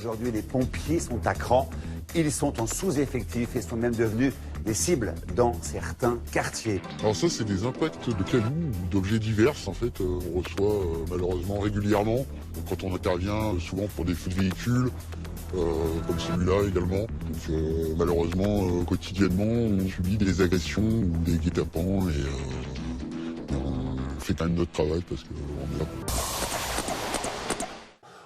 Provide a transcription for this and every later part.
Aujourd'hui, les pompiers sont à cran. Ils sont en sous-effectif et sont même devenus des cibles dans certains quartiers. Alors ça, c'est des impacts de cailloux ou d'objets divers. En fait, on reçoit malheureusement régulièrement. Donc, quand on intervient, souvent pour des feux de véhicules, comme celui-là également. Donc malheureusement, quotidiennement, on subit des agressions ou des guet-apens et on fait quand même notre travail parce qu'on est là.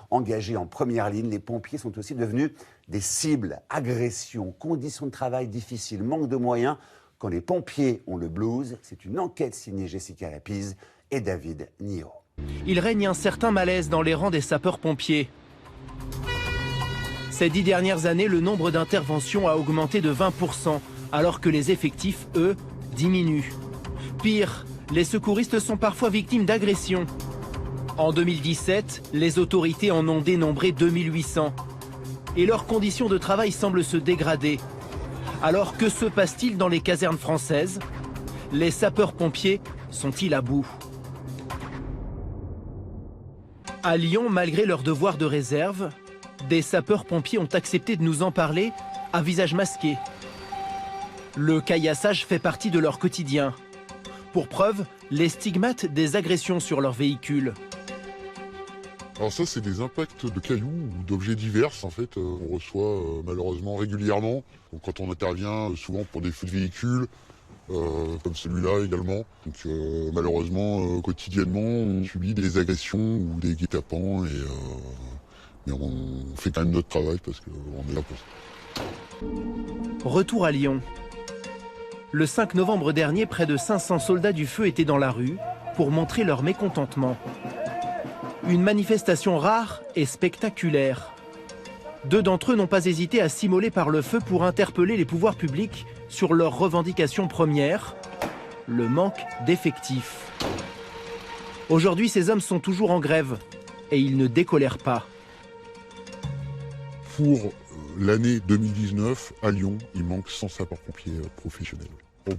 Engagés en première ligne, les pompiers sont aussi devenus des cibles. Agressions, conditions de travail difficiles, manque de moyens. Quand les pompiers ont le blues, c'est une enquête signée Jessica Rapiz et David Nio. Il règne un certain malaise dans les rangs des sapeurs-pompiers. Ces 10 dernières années, le nombre d'interventions a augmenté de 20%, alors que les effectifs, eux, diminuent. Pire, les secouristes sont parfois victimes d'agressions. En 2017, les autorités en ont dénombré 2800. Et leurs conditions de travail semblent se dégrader. Alors que se passe-t-il dans les casernes françaises? Les sapeurs-pompiers sont-ils à bout? À Lyon, malgré leur devoir de réserve, des sapeurs-pompiers ont accepté de nous en parler à visage masqué. Le caillassage fait partie de leur quotidien. Pour preuve, les stigmates des agressions sur leur véhicule. Alors ça, c'est des impacts de cailloux ou d'objets divers. En fait, on reçoit malheureusement régulièrement. Donc, quand on intervient, souvent pour des feux de véhicules, comme celui-là également. Donc malheureusement, quotidiennement, on subit des agressions ou des guet-apens mais on fait quand même notre travail parce qu'on est là pour ça. Retour à Lyon. Le 5 novembre dernier, près de 500 soldats du feu étaient dans la rue pour montrer leur mécontentement. Une manifestation rare et spectaculaire. 2 d'entre eux n'ont pas hésité à s'immoler par le feu pour interpeller les pouvoirs publics sur leurs revendications premières, le manque d'effectifs. Aujourd'hui, ces hommes sont toujours en grève et ils ne décolèrent pas. Pour l'année 2019, à Lyon, il manque 100 sapeurs-pompiers professionnels.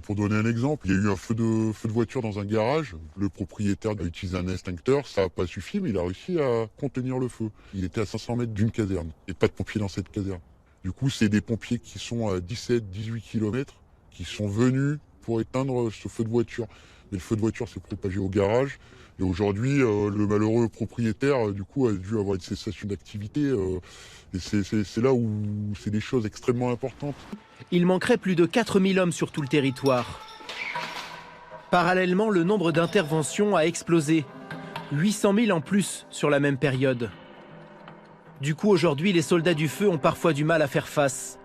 Pour donner un exemple, il y a eu un feu de voiture dans un garage. Le propriétaire a utilisé un extincteur, ça n'a pas suffi, mais il a réussi à contenir le feu. Il était à 500 mètres d'une caserne, et pas de pompiers dans cette caserne. Du coup, c'est des pompiers qui sont à 17-18 km, qui sont venus pour éteindre ce feu de voiture. Mais le feu de voiture s'est propagé au garage. Et aujourd'hui, le malheureux propriétaire, du coup, a dû avoir une cessation d'activité. Et c'est là où c'est des choses extrêmement importantes. Il manquerait plus de 4000 hommes sur tout le territoire. Parallèlement, le nombre d'interventions a explosé. 800 000 en plus sur la même période. Du coup, aujourd'hui, les soldats du feu ont parfois du mal à faire face.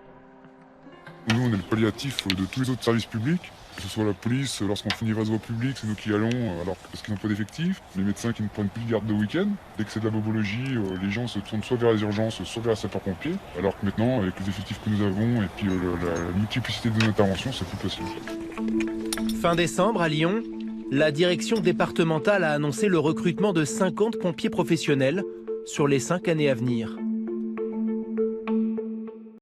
Nous, on est le palliatif de tous les autres services publics. Que ce soit la police, lorsqu'on fait une évasion au public, c'est nous qui allons, parce qu'ils n'ont pas d'effectifs. Les médecins qui ne prennent plus de garde de week-end. Dès que c'est de la bobologie, les gens se tournent soit vers les urgences, soit vers les sapeurs-pompiers. Alors que maintenant, avec les effectifs que nous avons et puis la multiplicité de nos interventions, c'est plus possible. Fin décembre, à Lyon, la direction départementale a annoncé le recrutement de 50 pompiers professionnels sur les 5 années à venir.